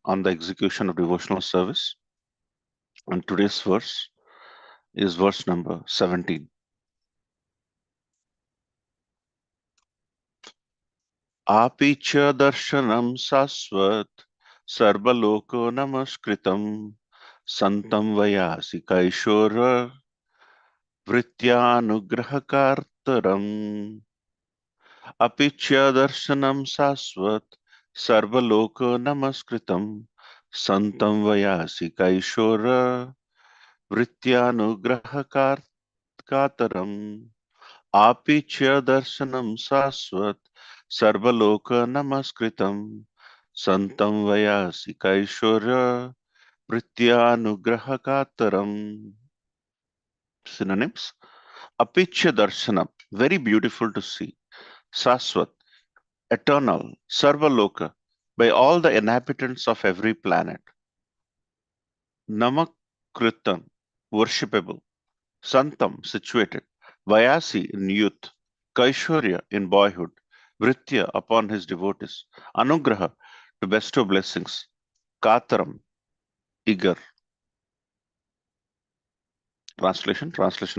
on the execution of devotional service. And today's verse is verse number 17. Api cha darshanam sasvat sarvaloko namaskritam santam vayasi kaishora vrityanugrahakartaram. Api cha darshanam sasvat sarvaloko namaskritam santam vayasi kaishora vrityanugrahakartaram. Api cha darshanam sasvat sarvaloka namaskritam santam vayasi kaishora prityanugrahakataram. Synonyms: Api cha darshanam, very beautiful to see. Sasvat, eternal. Sarvaloka, by all the inhabitants of every planet. Namakritam, worshipable. Santam, situated. Vayasi, in youth. Kaishorya, in boyhood. Vritya, upon his devotees. Anugraha, to bestow blessings. Kataram, eager. Translation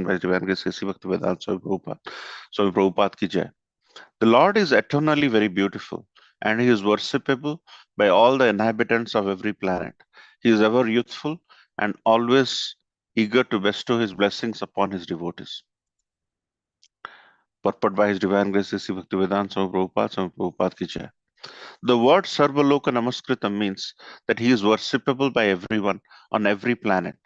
by Divine Grace A.C. Bhaktivedanta Swami Prabhupada. Swami Prabhupada ki jai. The Lord is eternally very beautiful, and he is worshipable by all the inhabitants of every planet. He is ever youthful and always eager to bestow his blessings upon his devotees. Purport by His Divine Grace A.C. Bhaktivedanta Swami Prabhupada ki jai. The word Sarvaloka Namaskritam means that he is worshipable by everyone on every planet.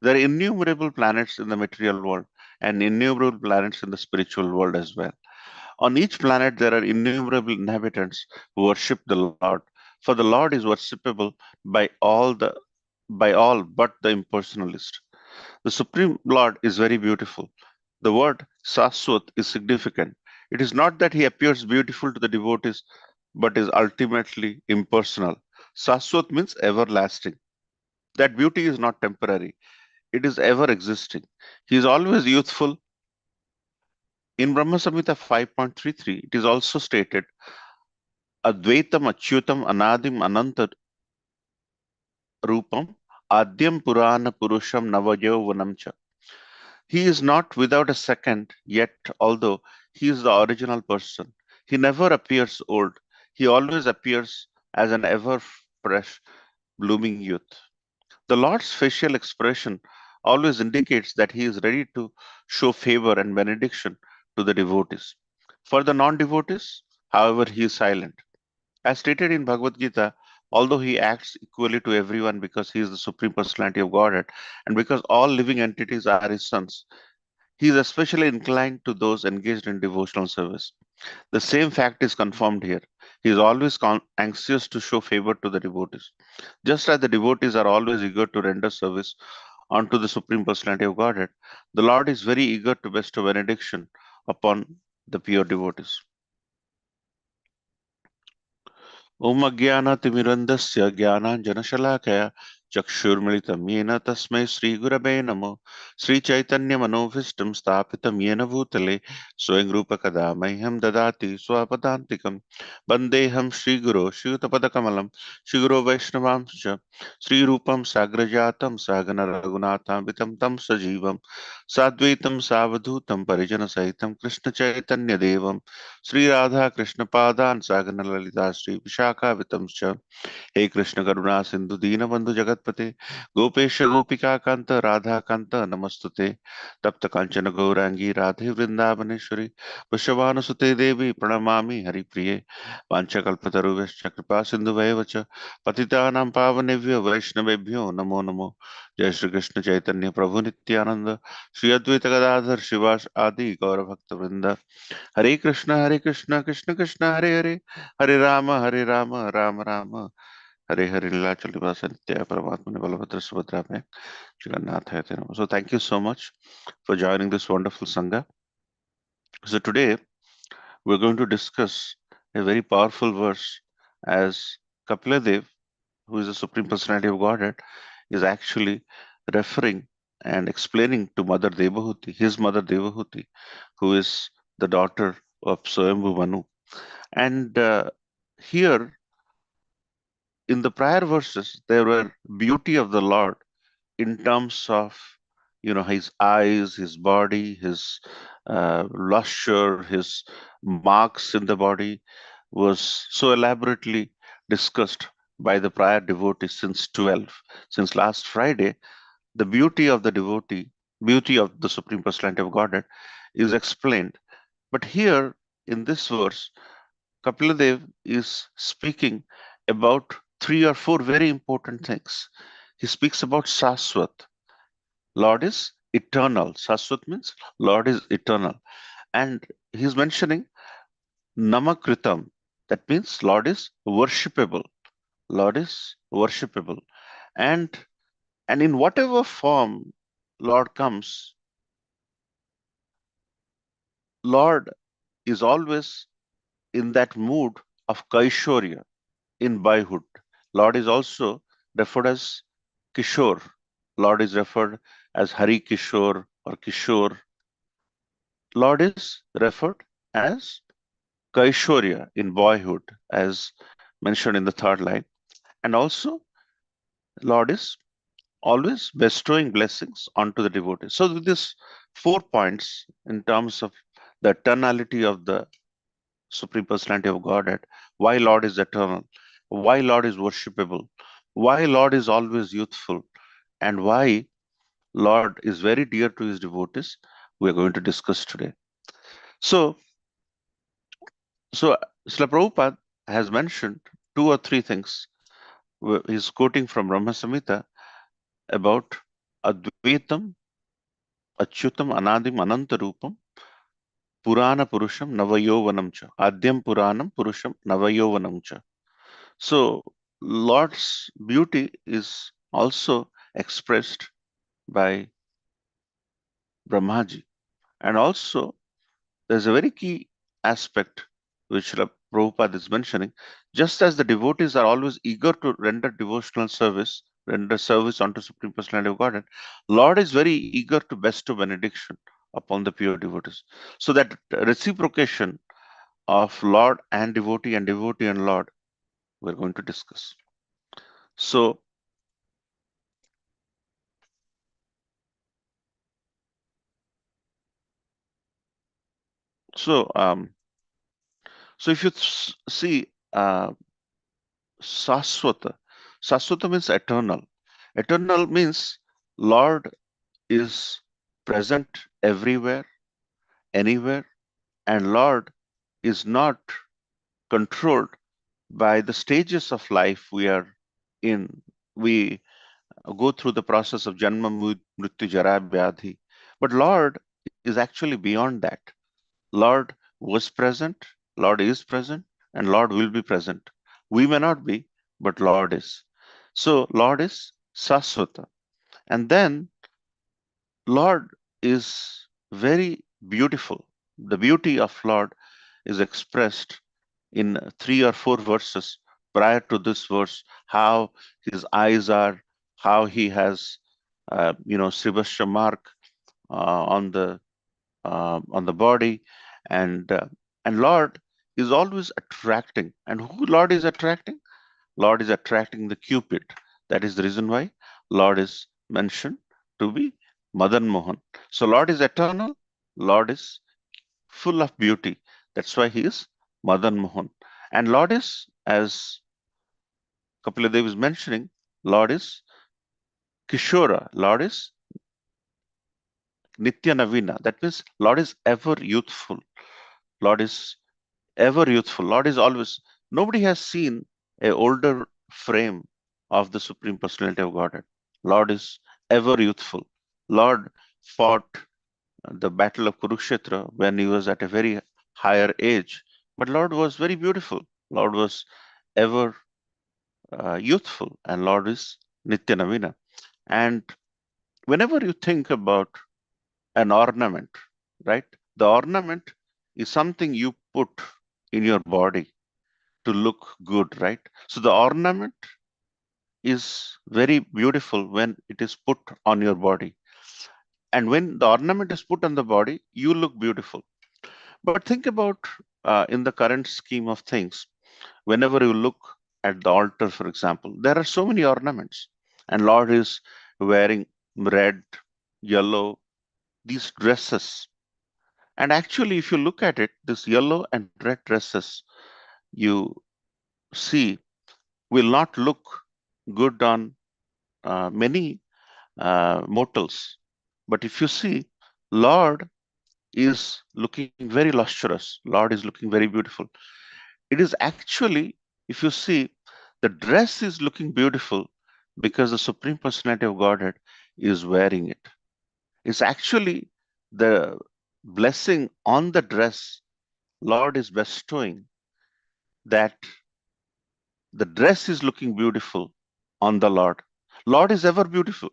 There are innumerable planets in the material world and innumerable planets in the spiritual world as well. On each planet, there are innumerable inhabitants who worship the Lord, for the Lord is worshipable by all but the impersonalist. The Supreme Lord is very beautiful. The word Saswat is significant. It is not that he appears beautiful to the devotees, but is ultimately impersonal. Saswat means everlasting. That beauty is not temporary, it is ever existing. He is always youthful. In Brahma Samhita 5.33, it is also stated, Advaitam Achyutam Anadim Ananta Rupam Adyam Purana Purusham Navayavanam cha. He is not without a second, yet although he is the original person, he never appears old. He always appears as an ever fresh, blooming youth. The Lord's facial expression always indicates that he is ready to show favor and benediction to the devotees. For the non-devotees, however, he is silent. As stated in Bhagavad Gita, although he acts equally to everyone because he is the Supreme Personality of Godhead and because all living entities are his sons, he is especially inclined to those engaged in devotional service. The same fact is confirmed here. He is always anxious to show favor to the devotees. Just as the devotees are always eager to render service unto the Supreme Personality of Godhead, the Lord is very eager to bestow benediction upon the pure devotees. Om Ajnanatimirandasya Jnananjanashalakaya Chakshurmilitam Yena Tasmai Sri Gurave Namo Sri Chaitanya Manovistam Sthapitam Yena Bhutale Swayam Rupa Kada Mahyam Dadati Swapadantikam Bandeham Sri Guru Shriutapadakamalam Sri Guru Vaishnavamscha Sri Rupam Sagrajatam Sagana Raghunatham Vitam Tam Sajivam Sadvaitam Savadhutam Parijana Sahitam Krishna Chaitanya Devam Sri Radha Krishna Padan Sagana Lalita Sri Vishaka Vitamscha हे कृष्ण करुणा सिंधु दीनबंधु जगतपते गोपेश गोपिका कांत राधा कांत नमस्तुते तप्त कांचन गौरांगी राधे वृंदावनेश्वरी वृषभानुसुते देवी प्रणमामि हरिप्रिये वाञ्छकल्पतरुभ्यश्च कृपा सिन्धुभैव च पतितानां पावनेभ्यो वैष्णवेभ्यो नमो नमो जय श्री कृष्ण चैतन्य प्रभु नित्यानंद श्री अद्वैत गदाधर शिवास आदि गौर भक्त वृंद हरे कृष्ण कृष्ण कृष्ण हरे हरे हरे राम राम राम हरे हरे नीलाचल निवास नित्य परमात्मा ने बलभद्र सुभद्रा में जगन्नाथ है तेरे. So thank you so much for joining this wonderful sangha. So today we're going to discuss a very powerful verse, as Kapiladev, who is the Supreme Personality of Godhead, is actually referring and explaining to Mother Devahuti, his mother Devahuti, who is the daughter of Swayambhu Manu. And here in the prior verses, there were beauty of the Lord in terms of, his eyes, his body, his luster, his marks in the body was so elaborately discussed by the prior devotees since 12. Since last Friday, the beauty of the devotee, beauty of the Supreme Personality of Godhead is explained. But here in this verse, Kapiladev is speaking about three or four very important things. He speaks about Saswat. Lord is eternal. Saswat means Lord is eternal. And he's mentioning Namakritam. That means Lord is worshipable. Lord is worshipable. And and in whatever form Lord comes, Lord is always in that mood of Kaishorya, in boyhood. Lord is also referred as Kishore. Lord is referred as Hari Kishore or Kishore. Lord is referred as Kaishorya in boyhood, as mentioned in the third line. And also, Lord is always bestowing blessings onto the devotees. So, with these 4 points in terms of the eternality of the Supreme Personality of Godhead, why Lord is eternal, why Lord is worshipable, why Lord is always youthful, and why Lord is very dear to his devotees, we are going to discuss today. So, so Srila Prabhupada has mentioned two or three things. He's quoting from Brahma Samhita about Advaitam, Achyutam, Anadim, Anantarupam, Purana Purusham, Navayovanam cha. Adyam Puranam Purusham, Navayovanam cha. So, Lord's beauty is also expressed by Brahmaji. And also, there's a very key aspect which Srila Prabhupada is mentioning. Just as the devotees are always eager to render devotional service, render service unto Supreme Personality of Godhead, Lord is very eager to bestow benediction upon the pure devotees. So that reciprocation of Lord and devotee and Lord, we're going to discuss. So, so, um, so if you see Saswata, Saswata means eternal. Eternal means Lord is present everywhere, anywhere, and Lord is not controlled by the stages of life we are in. We go through the process of Janma, Mrityu, Jara, Vyadhi. But Lord is actually beyond that. Lord was present, Lord is present, and Lord will be present. We may not be, but Lord is. So Lord is Saswata. And then Lord is very beautiful. The beauty of Lord is expressed in three or four verses prior to this verse, how his eyes are, how he has, Srivastra mark on the body, and and Lord is always attracting. And who Lord is attracting? Lord is attracting the Cupid. That is the reason why Lord is mentioned to be Madan Mohan. So Lord is eternal. Lord is full of beauty. That's why he is Madan Mohan. And Lord is, as Kapiladev is mentioning, Lord is Kishora. Lord is Nitya Navina. That means Lord is ever youthful. Lord is ever youthful. Lord is always. Nobody has seen a older frame of the Supreme Personality of Godhead. Lord is ever youthful. Lord fought the battle of Kurukshetra when he was at a very higher age, but Lord was very beautiful. Lord was ever youthful, and Lord is Nitya Navina. And whenever you think about an ornament, right? The ornament is something you put in your body to look good, right? So the ornament is very beautiful when it is put on your body. And when the ornament is put on the body, you look beautiful. But think about in the current scheme of things, whenever you look at the altar, for example, there are so many ornaments, and Lord is wearing red, yellow, these dresses. And actually, if you look at it, this yellow and red dresses, you see, will not look good on many mortals. But if you see, Lord is looking very lustrous. Lord is looking very beautiful. It is actually, if you see, the dress is looking beautiful because the Supreme Personality of Godhead is wearing it. It's actually the blessing on the dress Lord is bestowing, that the dress is looking beautiful on the Lord. Lord is ever beautiful.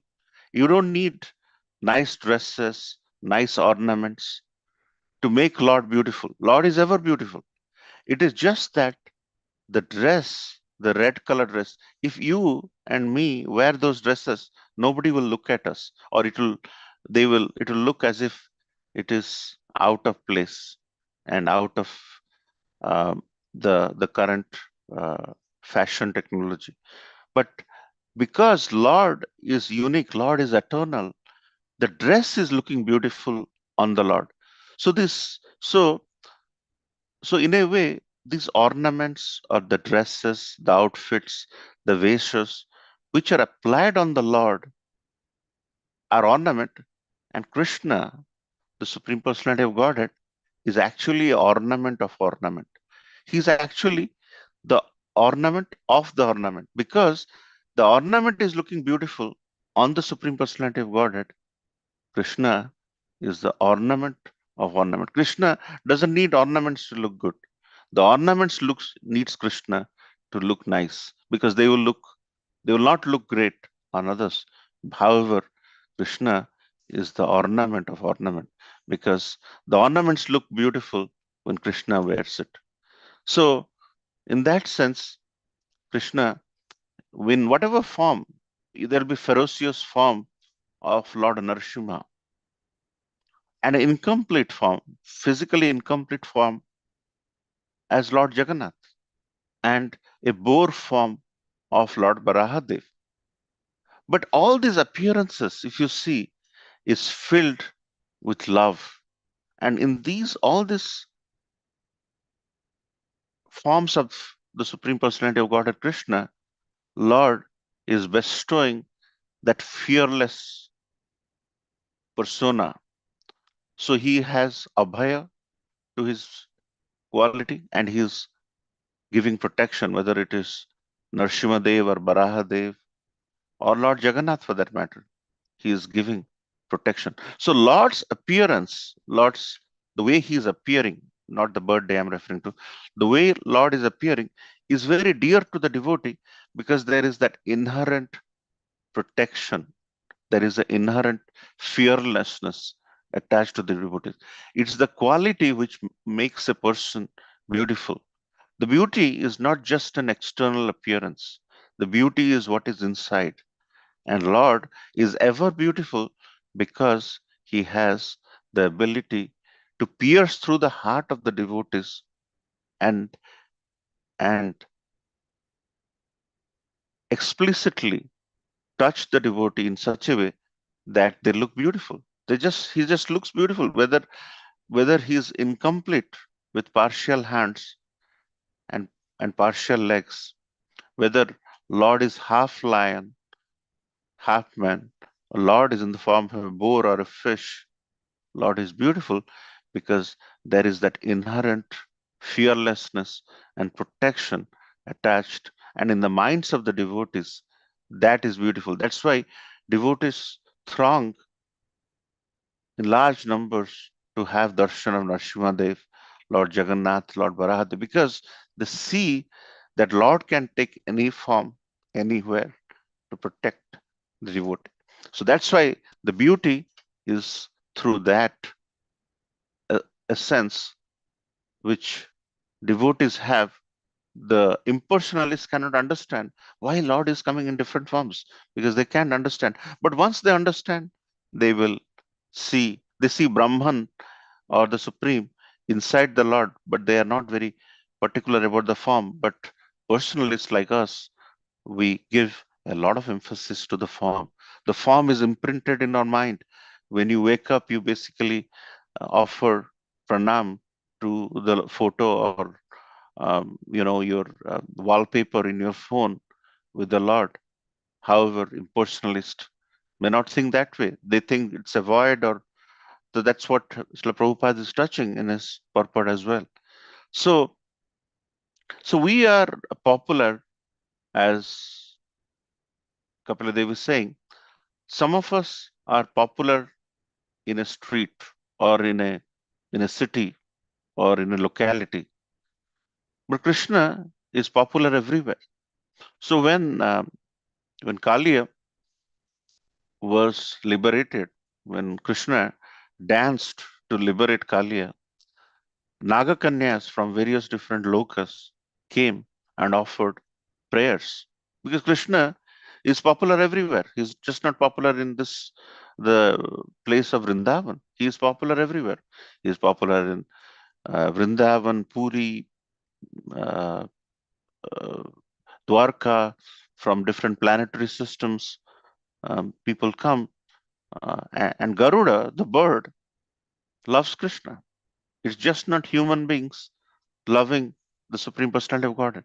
You don't need nice dresses, nice ornaments to make Lord beautiful. Lord is ever beautiful. It is just that the dress, the red color dress, if you and me wear those dresses, nobody will look at us, or it will look as if it is out of place and out of um, the current uh, fashion technology. But because Lord is unique, Lord is eternal, the dress is looking beautiful on the Lord. So this, so in a way, these ornaments or the dresses, the outfits, the veshes, which are applied on the Lord are ornament, and Krishna, the Supreme Personality of Godhead, is actually ornament of ornament. He's actually the ornament of the ornament, because the ornament is looking beautiful on the Supreme Personality of Godhead. Krishna is the ornament of ornament. Krishna doesn't need ornaments to look good. The ornaments needs Krishna to look nice, because they will not look great on others. However, Krishna is the ornament of ornament, because the ornaments look beautiful when Krishna wears it. So in that sense, Krishna, in whatever form, there will be ferocious form of Lord Narasimha, and an incomplete form, physically incomplete form as Lord Jagannath, and a boar form of Lord Barahadev. But all these appearances, if you see, is filled with love. And in all these forms of the Supreme Personality of Godhead Krishna, Lord is bestowing that fearless persona. So he has abhaya to his quality, and he is giving protection, whether it is Narsimhadev or Barahadev or Lord Jagannath for that matter. He is giving protection. So Lord's appearance, the way he is appearing, not the birthday I'm referring to, the way Lord is appearing is very dear to the devotee, because there is that inherent protection. There is an inherent fearlessness attached to the devotee. It's the quality which makes a person beautiful. The beauty is not just an external appearance. The beauty is what is inside. And Lord is ever beautiful because he has the ability to pierce through the heart of the devotees and and explicitly touch the devotee in such a way that they look beautiful. He just looks beautiful, whether he's incomplete with partial hands and partial legs, whether Lord is half lion, half man, or Lord is in the form of a boar or a fish. Lord is beautiful because there is that inherent fearlessness and protection attached. And in the minds of the devotees, that is beautiful. That's why devotees throng in large numbers to have darshan of Nrsimhadev, Lord Jagannath, Lord Barahadev, because they see that Lord can take any form, anywhere to protect the devotee. So that's why the beauty is through that a sense which devotees have. The impersonalists cannot understand why Lord is coming in different forms, because they can't understand. But once they understand, they see Brahman or the Supreme inside the Lord, but they are not very particular about the form. But Personalists like us, we give a lot of emphasis to the form. The form is imprinted in our mind. When you wake up, you basically offer pranam to the photo or your wallpaper in your phone with the Lord. However, impersonalists may not think that way. They think it's a void, or so that's what Srila Prabhupada is touching in his purport as well. So, so we are popular, as Kapila Dev is saying. Some of us are popular in a street or in a city or in a locality, but Krishna is popular everywhere. So when Kaliya was liberated, when Krishna danced to liberate Kaliya, Nagakanyas from various different lokas came and offered prayers, because Krishna is popular everywhere. He's just not popular in the place of Vrindavan. He is popular everywhere. He is popular in Vrindavan, Puri, uh, uh, Dwarka, from different planetary systems. People come, and Garuda, the bird, loves Krishna. It's just not human beings loving the Supreme Personality of Godhead.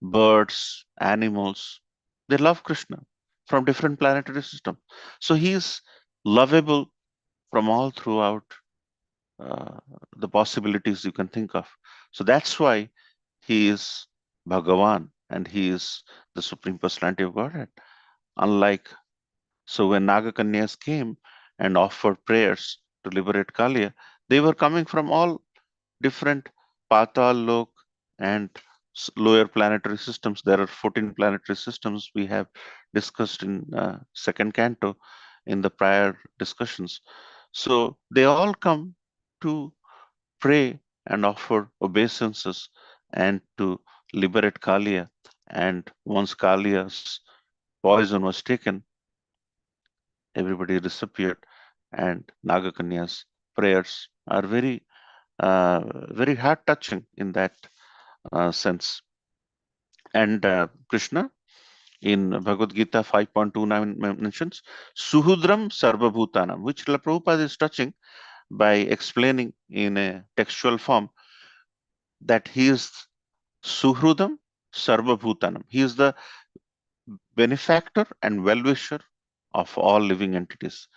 Birds, animals, they love Krishna from different planetary systems. So he is lovable from all throughout uh, the possibilities you can think of. So that's why he is Bhagavan and he is the Supreme Personality of Godhead. Unlike, so when Nagakanyas came and offered prayers to liberate Kaliya, they were coming from all different Patal Lok and lower planetary systems. There are 14 planetary systems we have discussed in second canto in the prior discussions. So they all come to pray and offer obeisances and to liberate Kaliya. And once Kaliya's poison was taken, everybody disappeared, and Nagakanya's prayers are very heart touching in that sense. And Krishna in Bhagavad Gita 5.29 mentions Suhudram Sarvabhutanam, which Srila Prabhupada is touching by explaining in a textual form that he is Suhrudam Sarvabhutanam. He is the benefactor and well-wisher of all living entities.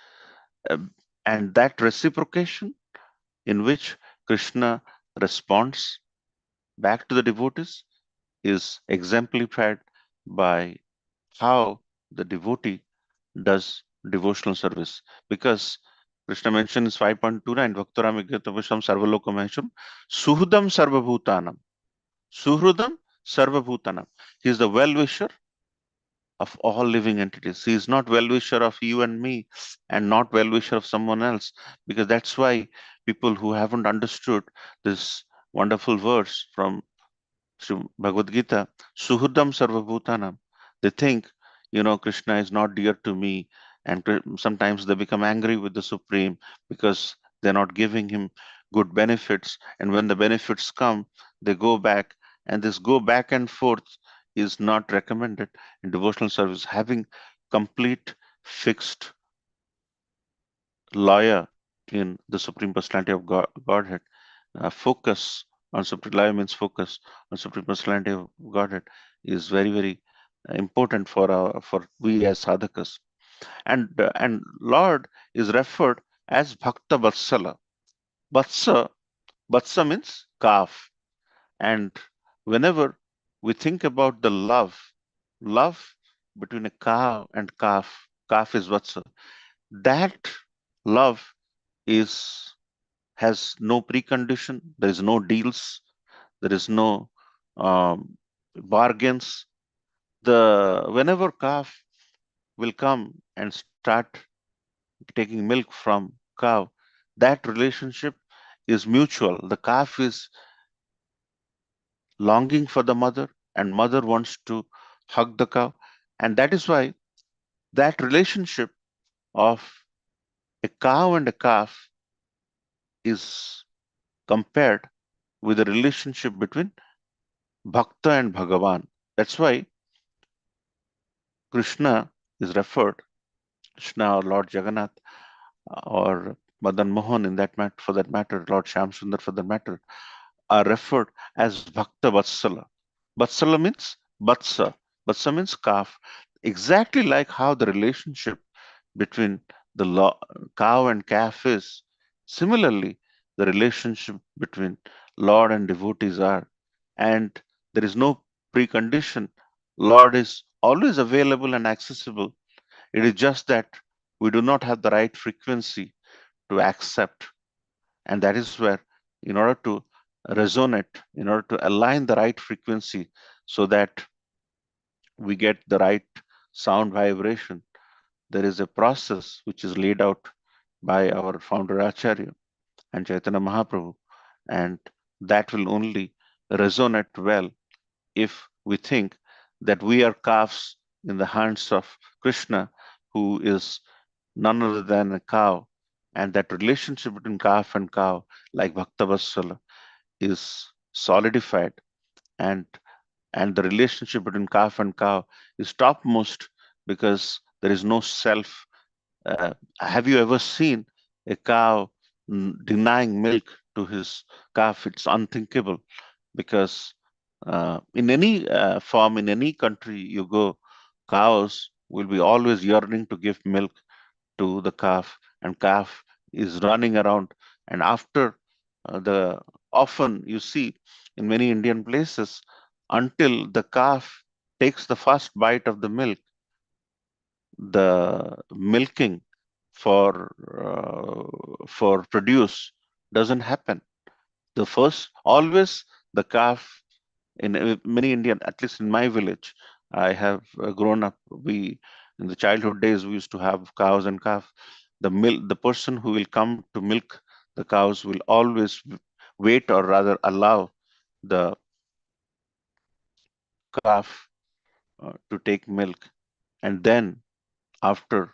Um, and that reciprocation in which Krishna responds back to the devotees is exemplified by how the devotee does devotional service. Because Krishna mentions 5.29 Bhaktaram Vigyatavasham Sarvaloka Maheshwaram Suhudam Sarvabhutanam. Suhrudam Sarvabhutanam. He is the well-wisher of all living entities. He is not well-wisher of you and me and not well-wisher of someone else. Because that's why people who haven't understood this wonderful verse from Sri Bhagavad Gita, Suhudam Sarvabhutanam. They think, Krishna is not dear to me, and sometimes they become angry with the Supreme because they're not giving him good benefits. And when the benefits come, they go back, and this go back and forth is not recommended in devotional service. Having complete fixed lawyer in the Supreme Personality of Godhead, focus on Supreme Laya means focus on Supreme Personality of Godhead is very important for we as sadhakas. And Lord is referred as Bhakta Vatsala. Vatsa Vatsa means calf, and whenever we think about the love between a cow and calf is Vatsa. That love is has no precondition. There is no deals. There is no bargains. The whenever calf will come and start taking milk from cow, that relationship is mutual. The calf is longing for the mother, and mother wants to hug the cow, and that is why that relationship of a cow and a calf is compared with the relationship between Bhakta and Bhagavan. That's why Krishna is referred, Krishna or Lord Jagannath or Madan Mohan in that matter, for that matter, Lord Shamsundar for that matter, are referred as Bhakta Vatsala. Vatsala means Vatsa. Vatsa means calf. Exactly like how the relationship between the cow and calf is. Similarly, the relationship between Lord and devotees are. And there is no precondition. Lord is always available and accessible. It is just that we do not have the right frequency to accept. And that is where, in order to resonate, in order to align the right frequency so that we get the right sound vibration, there is a process which is laid out by our founder Acharya and Chaitanya Mahaprabhu. And that will only resonate well if we think that we are calves in the hands of Krishna, who is none other than a cow, and that relationship between calf and cow, like Bhaktavatsala, is solidified, and the relationship between calf and cow is topmost because there is no self. Have you ever seen a cow denying milk to his calf? It's unthinkable because in any form, in any country you go, cows will be always yearning to give milk to the calf, and calf is running around. And after the often you see in many Indian places, until the calf takes the first bite of the milk, the milking for produce doesn't happen. The first always the calf in many Indian, at least in my village, I have grown up. We in the childhood days we used to have cows and calf. The person who will come to milk the cows will always wait, or rather allow the calf to take milk, and then after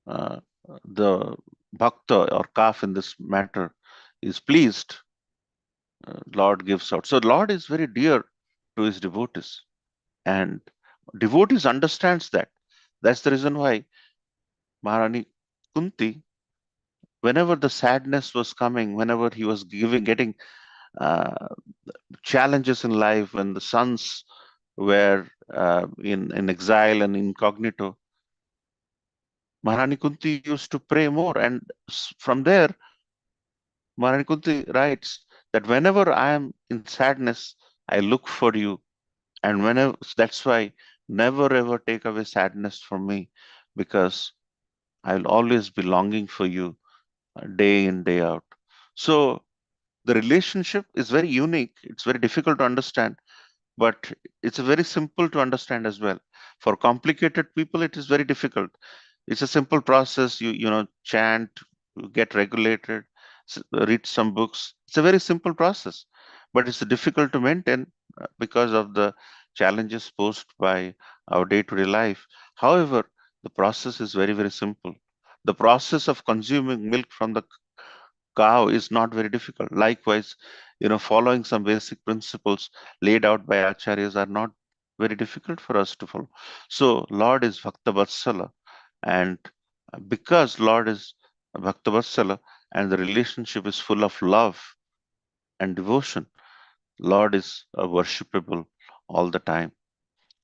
uh, the bhakta or calf in this matter is pleased, Lord gives out. So Lord is very dear to his devotees, and devotees understands that. That's the reason why Maharani Kunti, whenever the sadness was coming, whenever he was getting uh, challenges in life, when the sons were in exile and incognito, Maharani Kunti used to pray more. And from there, Maharani Kunti writes that whenever I am in sadness, I look for you. And whenever, that's why never ever take away sadness from me, because I'll always be longing for you day in, day out. So the relationship is very unique. It's very difficult to understand, but it's very simple to understand as well. For complicated people, it is very difficult. It's a simple process. You chant, get regulated, read some books. It's a very simple process, but it's difficult to maintain because of the challenges posed by our day-to-day life. However, the process is very, very simple. The process of consuming milk from the cow is not very difficult. Likewise, following some basic principles laid out by acharyas are not very difficult for us to follow. So, Lord is Bhakta Vatsala, and because Lord is Bhakta Vatsala and the relationship is full of love and devotion, Lord is worshipable all the time.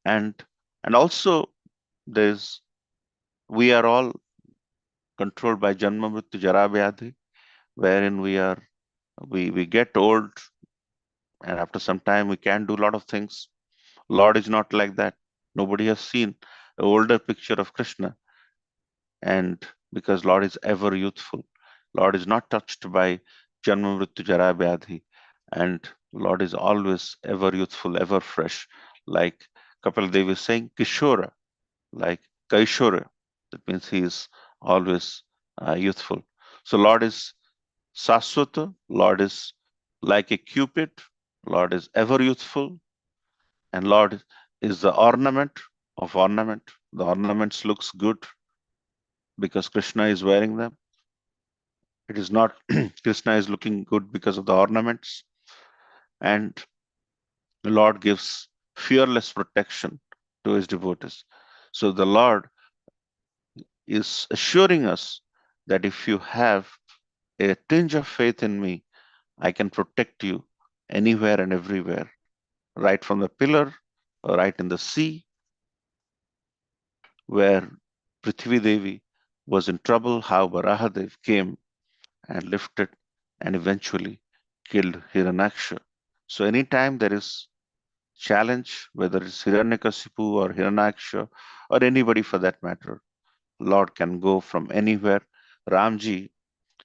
And also there's we are all controlled by Janma Mrityu Jara Vyadhi, wherein we get old, and after some time we can do a lot of things. Lord is not like that. Nobody has seen an older picture of Krishna, and because Lord is ever youthful, Lord is not touched by Janma Mrityu Jara Vyadhi, and Lord is always ever youthful, ever fresh. Like Kapil Dev is saying, Kishora, like Kaishora. That means he is always youthful. So Lord is Saswata, Lord is like a cupid, Lord is ever youthful, and Lord is the ornament of ornament. The ornaments looks good because Krishna is wearing them. It is not Krishna is looking good because of the ornaments. And the Lord gives fearless protection to his devotees. So the Lord is assuring us that if you have a tinge of faith in me, I can protect you anywhere and everywhere, right from the pillar, or right in the sea, where Prithvi Devi was in trouble, how Varahadev came and lifted and eventually killed Hiranyaksha. So anytime there is challenge, whether it's Hiranyakasipu or Hiranyaksha or anybody for that matter, Lord can go from anywhere. Ramji,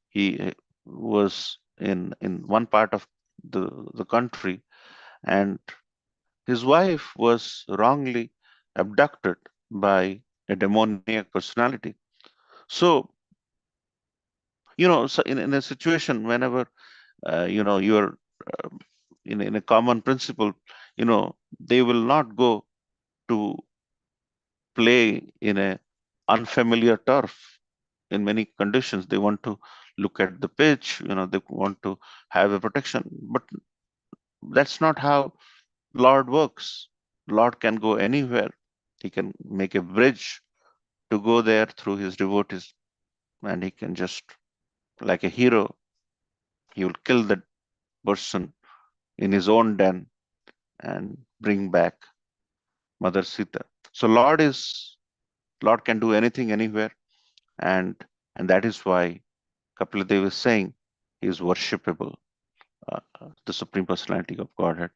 he was in one part of the country, and his wife was wrongly abducted by a demoniac personality. So, so in a situation, whenever, you're uh, in a common principle, they will not go to play in a unfamiliar turf. In many conditions, they want to look at the pitch, they want to have a protection, but that's not how Lord works. Lord can go anywhere. He can make a bridge to go there through his devotees, and he can just, like a hero, he will kill that person in his own den and bring back Mother Sita. So Lord can do anything anywhere, and that is why Kapila is saying he is worshipable. The Supreme Personality of Godhead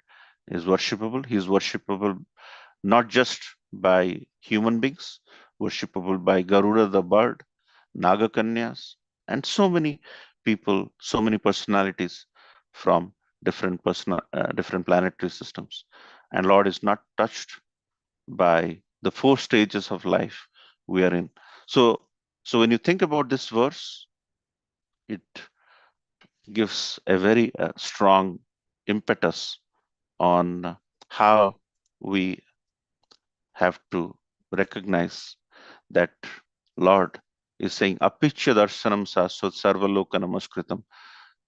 is worshipable. He is worshipable not just by human beings, worshipable by Garuda the bird, Nagakanyas, and so many people, so many personalities from different planetary systems. And Lord is not touched by the four stages of life we are in. So when you think about this verse, it gives a very strong impetus on how we have to recognize that Lord is saying, Apicya darshanam saswat sarvaloka namaskritam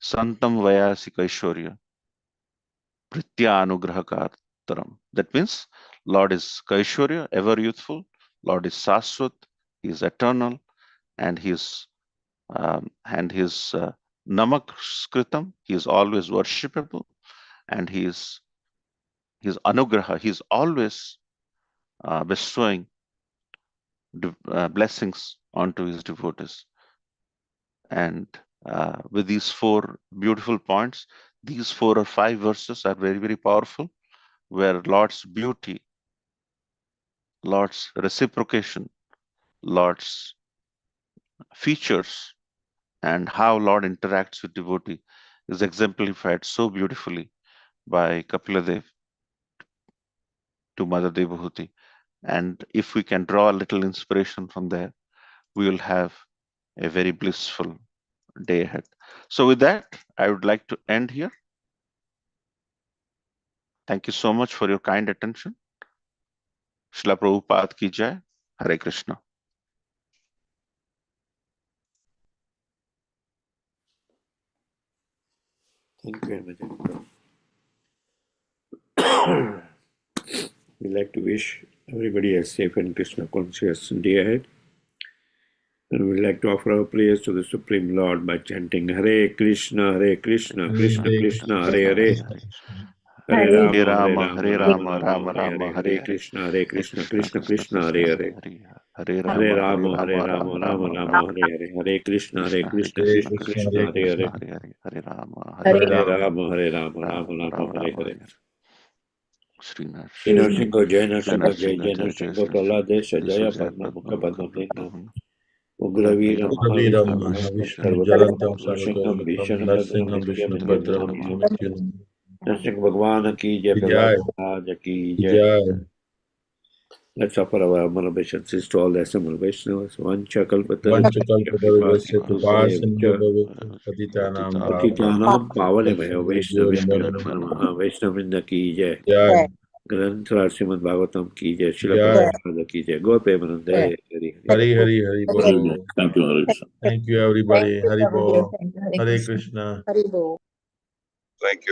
santam vayasi kaishorya pritya anugrahakaram. That means Lord is kaishorya, ever youthful. Lord is saswat, he is eternal, and his namaskritam, he is always worshipable, and his anugraha, he is always bestowing blessings onto his devotees. And with these four beautiful points, these 4 or 5 verses are very, very powerful, where Lord's beauty, Lord's reciprocation, Lord's features, and how Lord interacts with devotee is exemplified so beautifully by Kapila Dev to Mother Devahuti. And if we can draw a little inspiration from there, we will have a very blissful day ahead. So with that, I would like to end here. Thank you so much for your kind attention. Srila Prabhupada ki jai. Hare Krishna. Thank you very much. We'd like to wish everybody a safe and Krishna conscious day ahead. And we'd like to offer our prayers to the Supreme Lord by chanting Hare Krishna, Krishna Krishna, Hare Hare. Hare Rama, Rama Rama, Hare Krishna, Krishna Krishna, Hare Hare. Hare Rama, Rama Rama, Hare Hare. Hare Krishna, Krishna Krishna, Hare Hare. Hare Rama, Hare Rama, Rama Hare Hare. Srinath. Srinath Jai Narsingo Praladesha Jaya Padma Mukha Padma Lingam Ugraveera Ugraveeram Mahavishnu Jayantam Sarvabhaumam Bhishana Bhadram Vishnu Nityanam Bhadram Narsingh Bhagwan ki Jai Jai Prahlad ki Jai. Jai. Let's offer our obeisances to all the assembled Vaishnavas. Vancha kalpatarubhyascha Vanchakalpataruvasya kripasinubhyavcha Kripasindhubhavati Patitanam Patitanam pavanebhayo Vaishnavyo Vaishnavibhyo Namo Namaha Vaishnavinda ki Jai. Jai ग्रंथ श्रीमद् भागवतम की जय Srila Jai Prabhupada की जय गौर प्रेमानंद हरे Hari Hari Hari Hari Bol. Thank you, Hare Krishna. Thank you everybody. Hari Bol. Hare Krishna. Thank you.